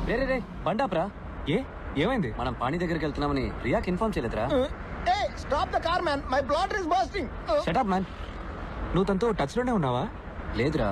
రే రే రే బండాప్రా. ఏమైంది? మనం పాణి దగ్గరికి వెళ్తున్నామని రియాకి ఇన్ఫార్మ్ చేయలేదురా. Stop the car man, my bladder is bursting. Shut up man. నువ్వు తనతో టచ్ లోనే ఉన్నావా? లేదురా,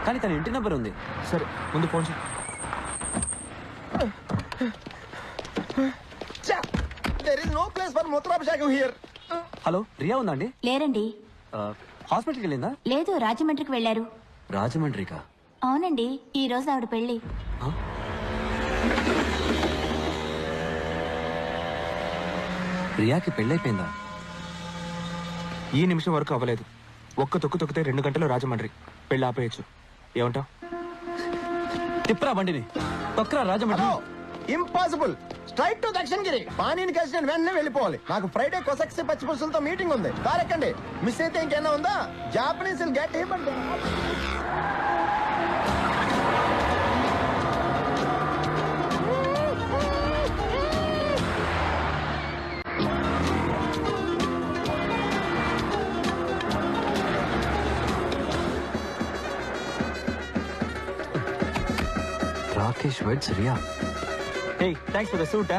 కానీ తన ఇంటి నెంబర్ ఉంది. సరే ముందు ఫోన్ చేయి. There is no place for మూత్రాభిషేకం హియర్. హలో, రియా ఉందా అండి? లేరండి. హాస్పిటల్కి వెళ్ళిందా? లేదు, రాజమండ్రికి వెళ్లారు. రాజమండ్రికా? అవునండి, ఈ రోజు ఆవిడ పెళ్లి. రియాకి పెళ్ళైపోయిందా? ఈ నిమిషం వరకు అవ్వలేదు. ఒక్క తొక్కు తొక్కితే 2 గంటలు రాజమండ్రి. పెళ్ళి ఆపేయచ్చు. ఏమంటావు? తిప్పరా బండిని, తొక్కరా Rajahmundry. Impossible. Straight to Dakshinagiri. పానీని కలిసి నేను వెంటనే వెళ్ళిపోవాలి. నాకు ఫ్రైడే కొసక్సి పచ్చి పులుసులతో మీటింగ్ ఉంది. దారెక్కండి. మిస్ అయితే ఇంకేనా ఉందా? Japanese will get him. Rakesh weds Riya. Thanks for the suit.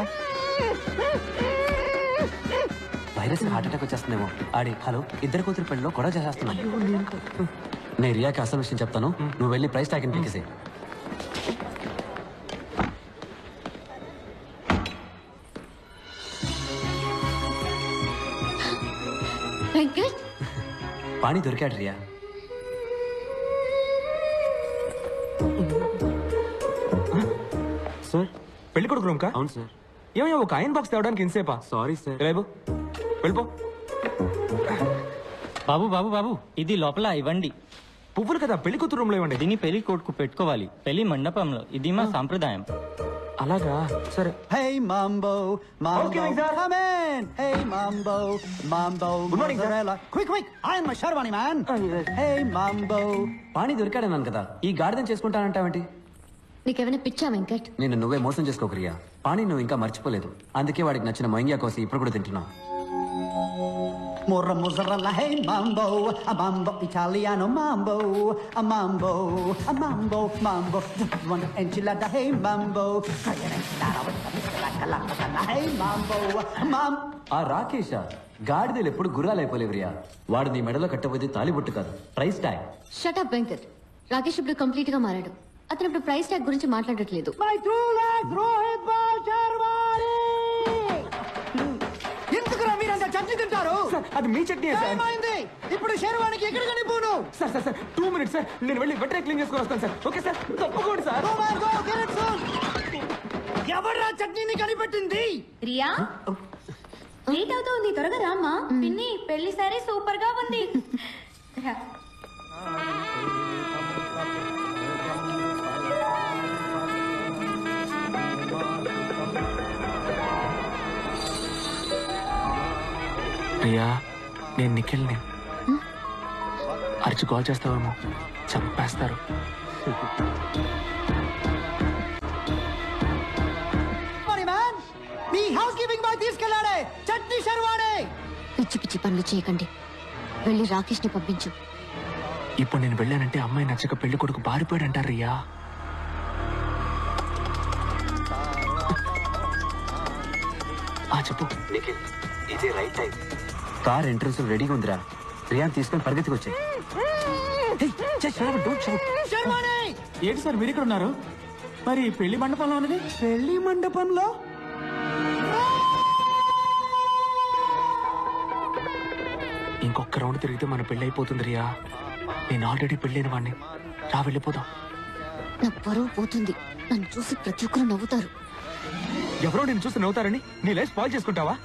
Virus heart attack వచ్చేస్తుందేమో. ఆడి హలో, ఇద్దరు కూతురు పెళ్ళిలో గొడవ చేసేస్తున్నాను. నేను రియాకి అసలు విషయం చెప్తాను, నువ్వు వెళ్ళి ప్రైస్ ట్యాగ్ పీకేసే. పాణి దొరికాడు రియా. సార్, పెళ్లి కొడుకు రూమ్ కా? అవును సార్. ఏమయ్యా, ఒక ఐరన్ బాక్స్ తేవడానికి ఇంతసేపా? Sorry sir. రేపు వెళ్ళిపో. బాబు బాబు బాబు, ఇది లోపల ఇవ్వండి. పువ్వులు కదా, పెళ్లి కూతురు రూమ్ లో ఇవ్వండి. దీన్ని పెళ్లి కొడుకు పెట్టుకోవాలి, పెళ్లి మండపంలో. ఇది మా సాంప్రదాయం. అలాగా? సరే. Hey Mambo, Mambo, Okay, sir. come in. Hey Mambo, Mambo, Good morning, sir. mozzarella. Quick, I am a Sharwani man. Hey Mambo. పాణి దొరికాడన్నాను కదా, ఈ గాడిదని చేసుకుంటానంటావేంటి? నీకేమైనా పిచ్చా వెంకట్? నేను నువ్వే మోసం చేసుకోకు రియా. పాణి నువ్వు ఇంకా మర్చిపోలేదు, అందుకే వాడికి నచ్చిన మొయింగా కోసి ఇప్పుడు కూడా తింటున్నావు. Morra mozzarella, hey Mambo, a Mambo Italiano Mambo, a Mambo, a Mambo, Mambo. One enchilada, hey Mambo. Hey Mambo, Mam. ఆ రాకేష గాడిదలు ఎప్పుడు గుర్రాలైపోలేవు రియా. వాడు నీ మెడలో కట్టబోతే తాలిబొట్టు కాదు, price tag. Shut up Venkat. Rakesh ఇప్పుడు కంప్లీట్ గా మారాడు. అతను ఇప్పుడు ప్రైస్ ట్యాగ్ గురించి మాట్లాడట్లేదు. My true legs, Rohit Bal Sharwani. ఎందుకురా మీరంతా చట్నీ తింటారు? అది మీ చట్నీ సార్. ఏమైంది? ఇప్పుడు శర్వానికి ఎక్కడ కనిపోను? Sir sir sir 2 minutes sir, నేను వెళ్ళి వెంటనే క్లీన్ చేసుకొని వస్తాను సార్. ఓకే సార్, తప్పకుండా సార్. ఎవరా చట్నీని కనిపెట్టింది? రియా, లేట్ అవుతుంది, త్వరగా రామ్మా. పిన్ని, పెళ్లి సారీ సూపర్ గా ఉంది. ప్రియా, నేను నిఖిల్ని. అరిచి కాల్ చేస్తావేమో, చంపేస్తారు. మీ హౌస్ కీపింగ్ బాయ్ తీసుకెళ్ళాడే చట్నీ శర్వాణి. పిచ్చి పిచ్చి పనులు చేయకండి, వెళ్ళి రాకేష్ ని పంపించు. ఇప్పుడు నేను వెళ్ళానంటే అమ్మాయి నచ్చక పెళ్లి కొడుకు బారిపోయాడు అంటారు రియా. చెప్పు. ఇదే రైట్ టైం. కార్ ఎంట్రన్స్ రెడీగా ఉందిరా. రియాన్ తీసుకొని పరిగెత్తికి వచ్చాయి. ఏంటి సార్ మీరు ఇక్కడ ఉన్నారు? మరి పెళ్లి మండపంలో ఉన్నది? పెళ్లి మండపంలో ఇంకొక రౌండ్ తిరిగితే మన పెళ్లి అయిపోతుంది రియా. నేను ఆల్రెడీ పెళ్ళైన వాడిని. రా వెళ్ళిపోదాం. నా పరువు పోతుంది. నన్ను చూసి ప్రతి ఒక్కరు నవ్వుతారు. ఎవరో నేను చూసి నవ్వుతారని నీ లైఫ్ స్పాయిల్ చేసుకుంటావా?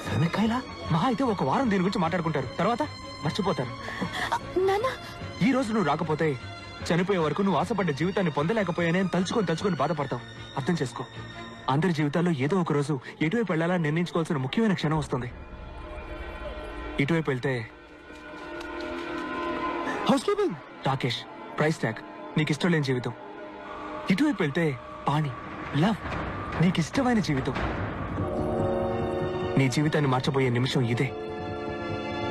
వెనకాయలా మహా అయితే 1 వారం దీని గురించి మాట్లాడుకుంటారు, తర్వాత మర్చిపోతారు. ఈ రోజు నువ్వు రాకపోతే చనిపోయే వరకు నువ్వు ఆశపడ్డ జీవితాన్ని పొందలేకపోయానే తలుచుకొని బాధపడతావు. అర్థం చేసుకో. అందరి జీవితాల్లో ఏదో ఒక రోజు ఎటువైపు వెళ్ళాలని నిర్ణయించుకోవాల్సిన ముఖ్యమైన క్షణం వస్తుంది. ఇటువైపు వెళ్తే house keeping, Rakesh, price tag, నీకు ఇష్టం లేని జీవితం. ఇటువైపు వెళ్తే పాణి, లవ్, నీకు ఇష్టమైన జీవితం. నీ జీవితాన్ని మార్చబోయే నిమిషం ఇదే.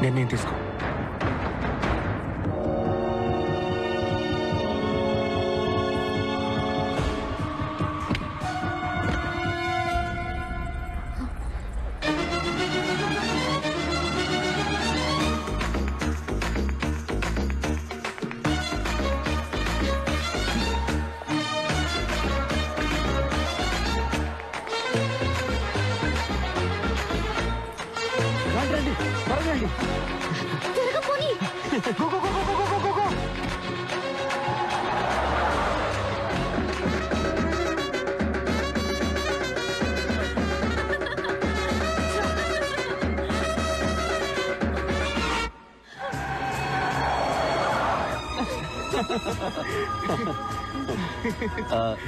నిర్ణయం తీసుకో. వెళ్ళిపోయింది. త్వరగా పోనీ. Go go go go go go go go.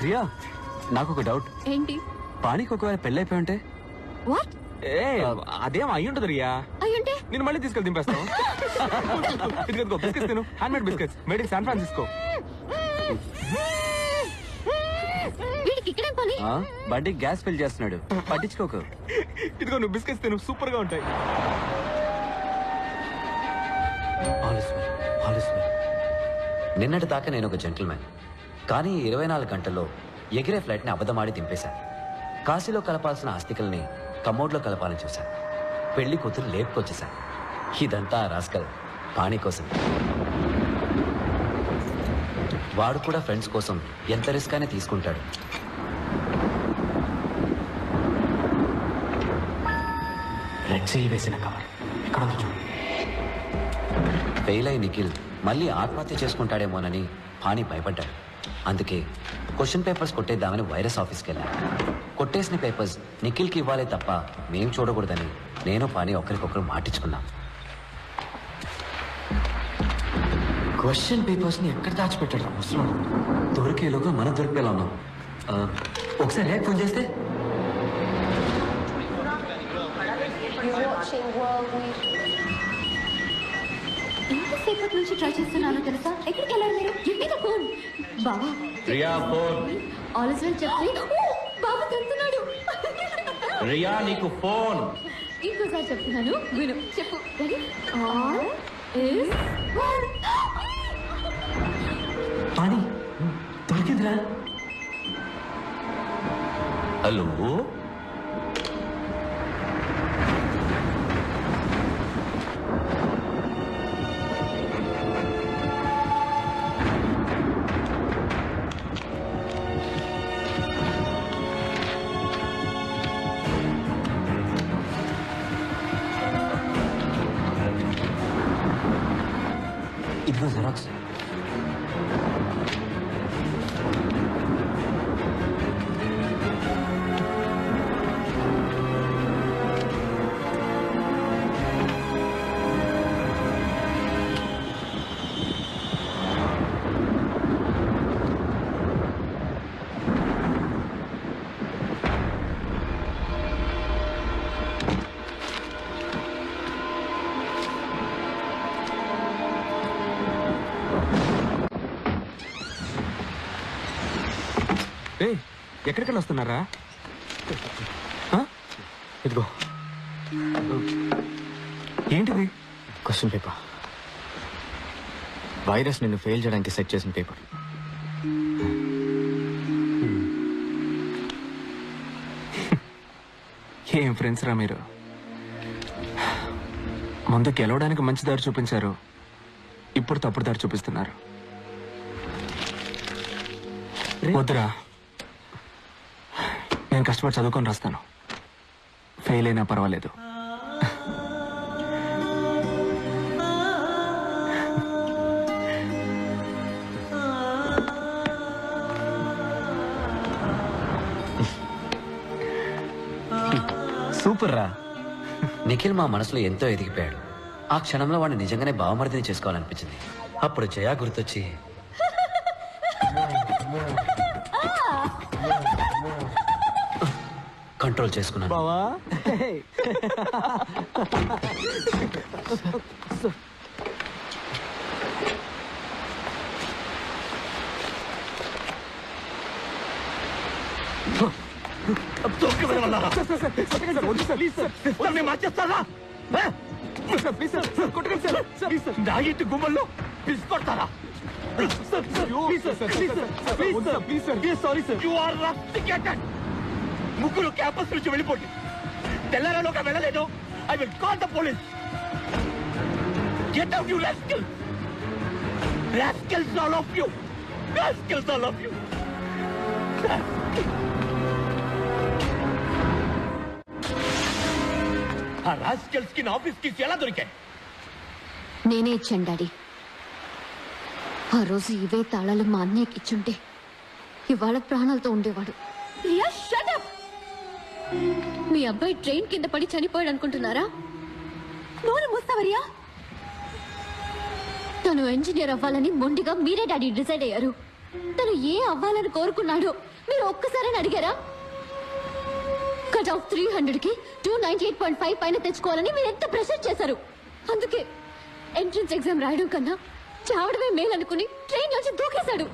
Riya నాకు ఒక డౌట్. ఏంటి? పానీకి ఒకవేళ పెళ్ళి అయిపోయి ఉంటే? వాట్? ఏ అదేం అయ్యి ఉంటుంది రియా. అయ్యుంటే నేను మళ్ళీ తీసుకెళ్ళి దింపేస్తాను. ఇదిగో బిస్కెట్స్ తిను, hand made biscuits made in San Francisco. వీడికి ఇక్కడేం పని? బండి గ్యాస్ ఫిల్ చేస్తున్నాడు, పట్టించుకోకు. ఇదిగో నువ్వు బిస్కెట్స్ తిను, సూపర్ గా ఉంటాయి. నిన్నటి దాకా నేను ఒక జెంటిల్మెన్, కానీ 24 గంటల్లో ఎగిరే ఫ్లైట్ ని అబద్ధమాడి దింపేశాను. కాశీలో కలపాల్సిన ఆస్తికల్ని కమోడ్లో కలపాలని చూశాను. పెళ్లి కూతురు లేపుకొచ్చేశాను. ఇదంతా రాస్కల్ పాణి కోసం. వాడు కూడా ఫ్రెండ్స్ కోసం ఎంత రిస్క్ అయినా తీసుకుంటాడు. రెడ్ సీల్ వేసిన కవర్ ఎక్కడ ఉంది చూడు. ఫెయిల్ అయి నిఖిల్ మళ్ళీ ఆత్మహత్య చేసుకుంటాడేమోనని పాణి భయపడ్డాడు. అందుకే క్వశ్చన్ పేపర్స్ కొట్టేద్దామని వైరస్ ఆఫీస్కి వెళ్ళాను. కొట్టేసిన పేపర్స్ నిఖిల్కి ఇవ్వాలే తప్ప మేం చూడకూడదని నేను పాణి ఒకరికొకరు మాటించుకున్నాం. క్వశ్చన్ పేపర్స్ ని ఎక్కడ దాచిపెట్టాడు ముసలోడు? దొరికేలోగా మనం దొరికేలా ఉన్నాం. ఒకసారి ర్యాక్ ఫోన్ చేస్తే ఎంతసేపటి నుంచి ట్రై చేస్తున్నానో తెలుసా? ఎక్కడికి వెళ్ళారు మీరు? Give me the phone. బాబా Riya phone. All is well చెప్పి బాబా తింటున్నాడు. రియా నీకు ఫోన్. ఇంకోసారి చెప్తున్నాను విను. చెప్పు. Ready? All is well. Pani దొరికిందిరా. హలో ఇదిగో జెరాక్స్. ఎక్కడికెళ్ళి వస్తున్నారా? ఇదిగో ఏంటిది? Question paper. వైరస్ నిన్ను ఫెయిల్ చేయడానికి సెట్ చేసిన పేపర్. ఏం ఫ్రెండ్స్ రా మీరు. ముందు గెలవడానికి మంచి దారి చూపించారు, ఇప్పుడు తప్పుడు దారి చూపిస్తున్నారు. వద్దురా, నేను కష్టపడి చదువుకొని రాస్తాను. ఫెయిల్ అయినా పర్వాలేదు. సూపర్ రా. నిఖిల్ మా మనసులో ఎంతో ఎదిగిపోయాడు. ఆ క్షణంలో వాడిని నిజంగానే బావమరిదిని చేసుకోవాలనిపించింది. అప్పుడు జయా గుర్తొచ్చి కంట్రోల్ చేసుకున్నాను. బావా గుమ్మల్లో పిలుచుకొడతారా? ముగ్గురు క్యాంపస్ నుంచి వెళ్ళిపోండి. తెల్లారలోగా వెళ్ళలేదు. I will call the police. Get out you rascals. Rascals all of you. Rascals all of you. ఆ రాస్కెల్స్ కి ఆఫీస్ కి ఎలా దొరికాయి? నేనే ఇచ్చాను డాడీ. ఆ రోజు ఇవే తాళాలు మా అన్నయ్యకి ఇచ్చుంటే ఇవాళ ప్రాణాలతో ఉండేవాడు. Riya shut up. మీ అబ్బాయి ట్రైన్ కింద పడి చనిపోయాడు అనుకుంటున్నారా? నోరు మూస్తావా రియా? తను ఇంజనీర్ అవ్వాలని మొండిగా మీరే డాడీ డిసైడ్ అయ్యారు. తను ఏ అవ్వాలని కోరుకున్నాడో మీరు ఒక్కసారి అడిగారా? కట్ ఆఫ్ 300కి 298.5 పైన తెచ్చుకోవాలని మీరు ఎంత ప్రెషర్ చేశారు. అందుకే ఎంట్రన్స్ ఎగ్జామ్ రాయడం కన్నా చావడమే మేలనుకుని ట్రైన్ నుంచి దూకేశాడు.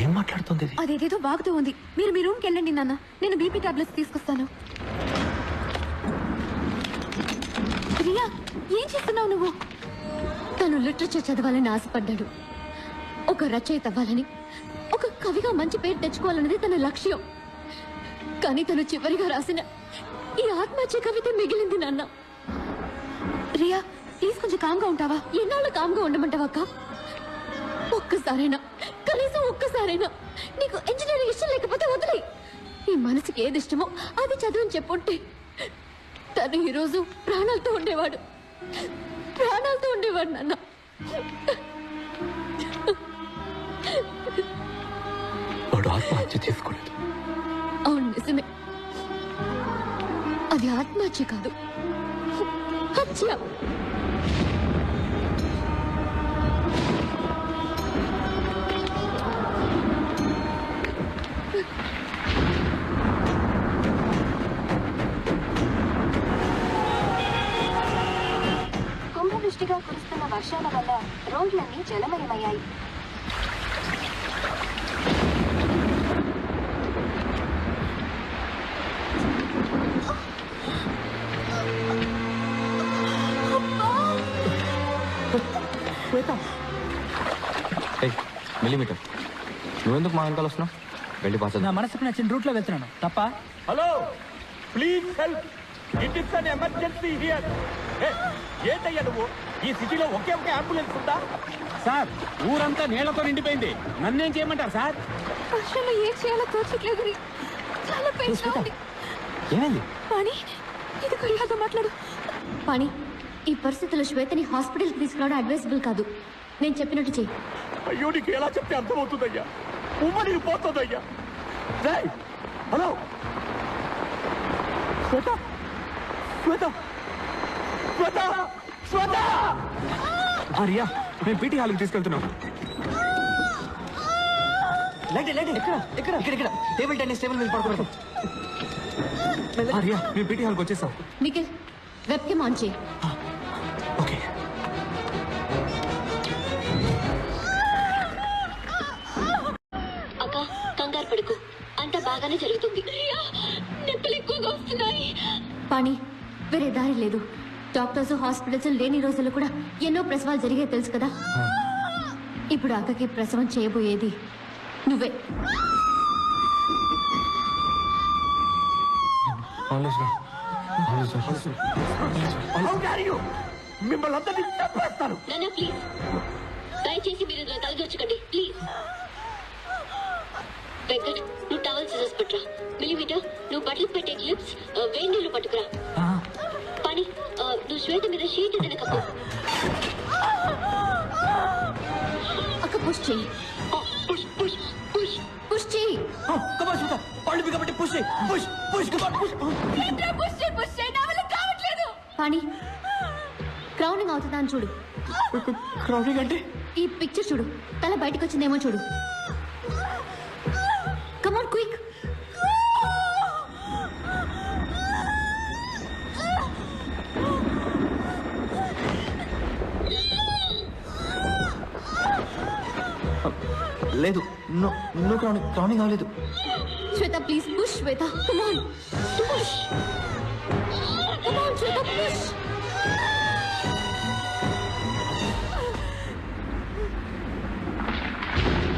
ఏం మాట్లాడుతుంది? అదేదేదో బాగుతూ ఉంది. మీరు మీ రూమ్కి వెళ్ళండి నాన్న, నేను బీపీ టాబ్లెట్స్ తీసుకొస్తాను. రియా, ఏం చేస్తున్నావు నువ్వు? తను లిటరేచర్ చదవాలని ఆశపడ్డాడు. ఒక రచయిత అవ్వాలని, ఒక కవిగా మంచి పేరు తెచ్చుకోవాలన్నది తన లక్ష్యం. కానీ తను చివరిగా రాసిన ఈ ఆత్మహత్య కవిత మిగిలింది నాన్న. రియా ప్లీజ్ కొంచెం కామ్గా ఉంటావా? ఎన్నాళ్ళు కామ్గా ఉండమంటావా అక్క? ఒక్కసారైనా, కనీసం ఒక్కసారైనా నీకు ఇంజనీరింగ్ ఇష్టం లేకపోతే వదిలే. నీ మనసుకి ఏది ఇష్టమో అది చదువుని చెప్పుంటే తను ఈరోజు ప్రాణాలతో ఉండేవాడు. ప్రాణాలతో ఉండేవాడు నాన్న. వాడు ఆత్మహత్య చేసుకోలేదు. అవును నిజమే. అది ఆత్మహత్య కాదు, హత్య. కుంభవృష్టిగా కురుస్తున్న వర్షాల వల్ల రోడ్లన్నీ జలమయమయ్యాయి. మిల్లీమీటర్, నువ్వెందుకు మా వెనకాల వస్తున్నావు? వెళ్ళి పాస్ నా మనసుకు నచ్చిన రూట్ లో వెళ్తున్నాను తప్ప. Hello, please help, it is an emergency here. ఏంటయ్యా నువ్వు? ఈ సిటీలో ఒకే ఒక అంబులెన్స్ ఉందా? సార్, ఊరంతా నీళ్లతో నిండిపోయింది. నన్నేం చేయమంటారు సార్? వర్షంలో ఏం చేయాలో తోచట్లేదు. చాలా పెయిన్గా ఉంది. ఏమైంది? కానీ ఇదిగో రియాతో మాట్లాడు. పాణి, ఈ పరిస్థితుల్లో శ్వేతని హాస్పిటల్కి తీసుకురావడం అడ్వైజబుల్ కాదు. నేను చెప్పినట్టు చెయ్యి. అయ్యో, నీకు ఎలా చెప్తే అర్థమవుతుందయ్యా? ఉమ్మడికి పోతుందయ్యా. హలో శ్వేత, శ్వేత, శ్వేత, శ్వేత! రియా, మేము పీటీ హాల్కి తీసుకెళ్తున్నాం. ఇక్కడ టేబుల్ టెన్నిస్ టేబుల్ మీద పడుకోబెడతాం. రియా, మేము పీటీ హాల్కి వచ్చేసాం. నిఖిల్, వెబ్ కేమ్ ఆన్ చేయి. ఓకే. అక్క, కంగారు పడుకు, అంత బాగానే జరుగుతుంది. నొప్పులు ఎక్కువగా వస్తున్నాయి. పాణి, వేరే దారి లేదు. డాక్టర్స్, హాస్పిటల్స్ లేని రోజుల్లో కూడా ఎన్నో ప్రసవాలు జరిగాయి తెలుసు కదా. ఇప్పుడు అక్కకి ప్రసవం చేయబోయేది నువ్వే. మిమ్మల్ని అందరినీ చంపేస్తాను. ప్లీజ్, దయచేసి మీరు ఇందులో తలదూర్చకండి ప్లీజ్. వెంకట్, నువ్వు టవల్ సిజర్స్ పట్టురా. మిల్లీమీటర్, నువ్వు బట్టలు పెట్టే క్లిప్స్, వేడి నీళ్ళు పట్టుకురా. పని, నువ్వు శ్వేత మీద షీట్ ఏదైనా కప్పు. అక్క పుష్ చెయ్యి. పుష్ పుష్ పుష్ పుష్ చెయ్యి. పాణి, క్రౌనింగ్ అవుతుందా అని చూడు. క్రౌడింగ్ అంటే? ఈ పిక్చర్ చూడు, తల బయటకు వచ్చిందేమో చూడు. Come on quick. లేదు, నువ్వు క్రౌనింగ్ అవ్వలేదు. Shweta please push. Shweta come on push. Come on Shweta push.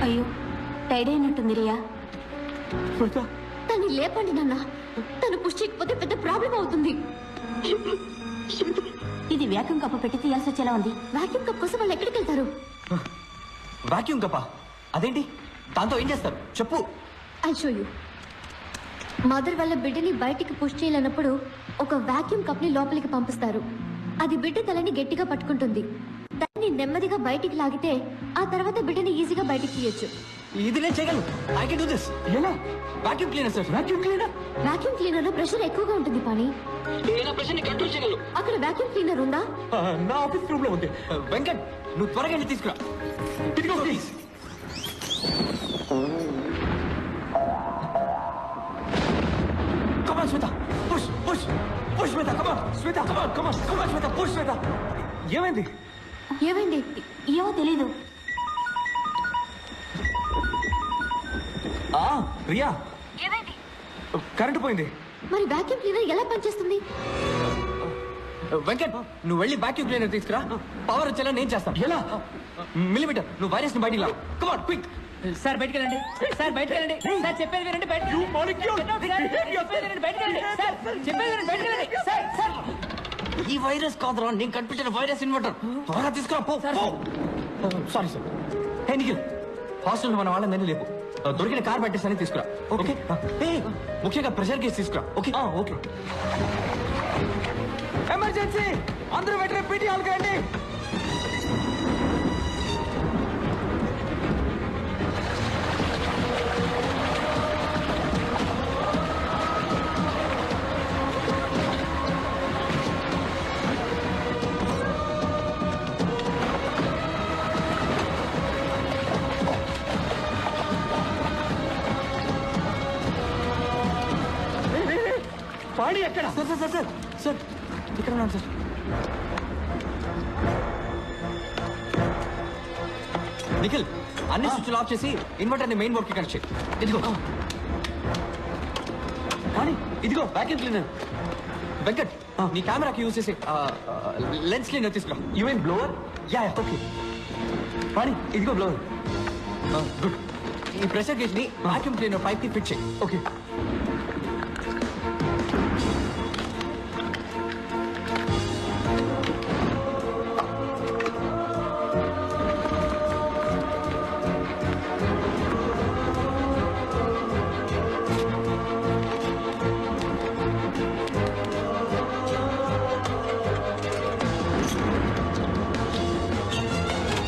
అయ్యో, టైడ్ అయినట్టుంది రియా. తను లేపండి నాన్న. తను పుష్ చేయకపోతే పెద్ద ప్రాబ్లం అవుతుంది. ఇది వ్యాక్యూమ్ కప్పు పెట్టి తీయాల్సి వచ్చేలా ఉంది. వాక్యూమ్ కప్ కోసం వాళ్ళు ఎక్కడికి వెళ్తారు? Vacuum Kappa? అదేంటి? దాంతో ఏం చేస్తారు చెప్పు. I show you. మదర్ వాళ్ళ బిడ్డని బయటికి పుష్ చేయలేనప్పుడు ఒక వాక్యూమ్ కప్ ని లోపలికి పంపిస్తారు. అది బిడ్డ తలని గట్టిగా పట్టుకుంటుంది. దాన్ని నెమ్మదిగా బయటికి లాగితే ఆ తర్వాత బిడ్డని ఈజీగా బయటికి తీయొచ్చు. ఇది నేను చేయగలను. I can do this. ఎలా? Vacuum cleaner sir. Vacuum cleaner. Vacuum cleaner లో ప్రెషర్ ఎక్కువగా ఉంటుంది పని. నేను ప్రెషర్ ని కంట్రోల్ చేయగలను. అక్కడ వాక్యూమ్ క్లీనర్ ఉందా? నా ఆఫీస్ రూమ్ లో ఉంది. వెంకట్, నువ్వు త్వరగా వెళ్ళి తీసుకురా. ఇదిగో please. Come on, Shweta. Push, push, push, Shweta. Come on, Shweta. Come on, come on, come on, Shweta. Push, Shweta. ఏమైంది? ఏమైంది? ఏమో తెలీదు. రియా, కరెంటు పోయింది. మరి వాక్యూమ్ క్లీనర్ ఎలా పనిచేస్తుంది? వెంకట్, నువ్వు వెళ్ళి వాక్యూమ్ క్లీనర్ తీసుకురా. పవర్ వచ్చేలా నేను చేస్తాను. ఎలా? మిల్లీమీటర్, నువ్వు వైరస్ ని బయటికి లా. Come on, quick. సార్ బయటికి వెళ్ళండి. సార్ బయటికి వెళ్ళండి. సార్ చెప్పేది వినండి. బయటికి ఈ వైరస్ కాదురా, నేను కనిపించిన వైరస్ ఇన్వర్టర్. త్వరగా తీసుకురా. పో. Sorry sir. Hey Nikhil, hostel మన వాళ్ళని లేపు. దొరికిన కార్ పెట్టేసని తీసుకురా. ఓకే. ముఖ్యంగా ప్రెషర్ కేసు తీసుకురా. Okay okay. ఎమర్జెన్సీ, అందరూ వెంటనే పీటీ హాల్ కండి. పాణి ఎక్కడ? Sir sir sir sir sir ఇక్కడ ఉన్నాను సార్. నిఖిల్, అన్ని స్విచ్లు ఆఫ్ చేసి ఇన్వర్టర్ ని మెయిన్ బోర్డ్ కి కనెక్ట్ చేయి. ఇదిగో కానీ ఇదిగో వాక్యూమ్ క్లీనర్. వెంకట్, నీ కెమెరాకి యూజ్ చేసి లెన్స్ క్లీనర్ తీసుకురా. You mean blower? Yeah okay. కానీ ఇదిగో బ్లోవర్. గుడ్. ఈ ప్రెషర్ గేజ్ ని వాక్యూమ్ క్లీనర్ పైప్ కి ఫిట్ చేయి. ఓకే.